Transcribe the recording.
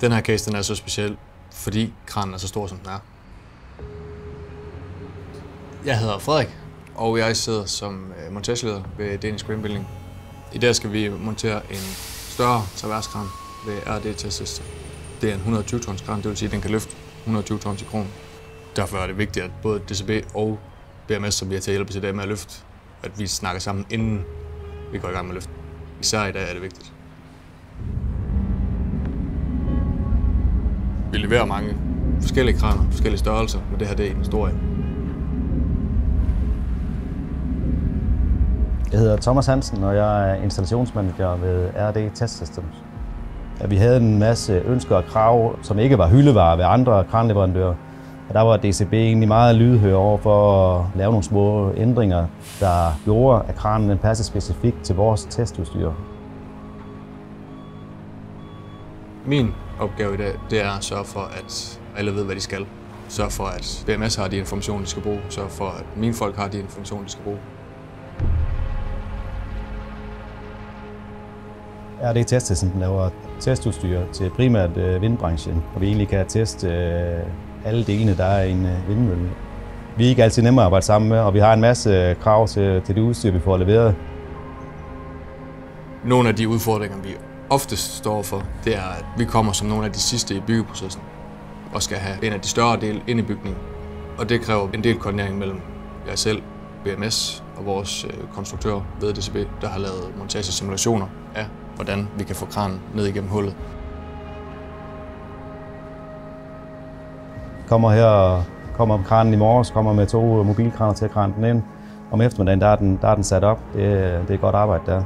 Den her case den er så speciel, fordi kranen er så stor, som den er. Jeg hedder Frederik, og jeg sidder som montageleder ved Danish Crane Building. I dag skal vi montere en større traverskran ved RD Test System. Det er en 120 tons kran, det vil sige, at den kan løfte 120 tons i krogen. Derfor er det vigtigt, at både DCB og BMS, som vi har til at hjælpe i dag med at løfte, at vi snakker sammen, inden vi går i gang med at løfte. Især i dag er det vigtigt. Vi leverer mange forskellige kraner, forskellige størrelser, men det her det er den store. Jeg hedder Thomas Hansen, og jeg er installationsmanager ved RD Test Systems. Vi havde en masse ønsker og krav, som ikke var hyldevarer ved andre kranleverandører. Og der var DCB egentlig meget lydhør over for at lave nogle små ændringer, der gjorde, at kranen passede specifikt til vores testudstyr. Min opgave i dag, det er at sørge for, at alle ved, hvad de skal. Sørge for, at BMS har de informationer, de skal bruge. Sørge for, at mine folk har de informationer, de skal bruge. RD Test Systems laver testudstyr til primært vindbranchen, og vi egentlig kan teste alle delene, der er i en vindmølle. Vi er ikke altid nemme at arbejde sammen med, og vi har en masse krav til det udstyr, vi får leveret. Nogle af de udfordringer, vi oftest står for, det er, at vi kommer som nogle af de sidste i byggeprocessen og skal have en af de større dele ind i bygningen. Og det kræver en del koordinering mellem jeg selv, BMS og vores konstruktør ved DCB, der har lavet montagesimulationer af, hvordan vi kan få kranen ned igennem hullet. Kommer kranen i morges, kommer med 2 mobilkraner til at krane den ind. Om eftermiddagen der er den sat op. Det er godt arbejde der.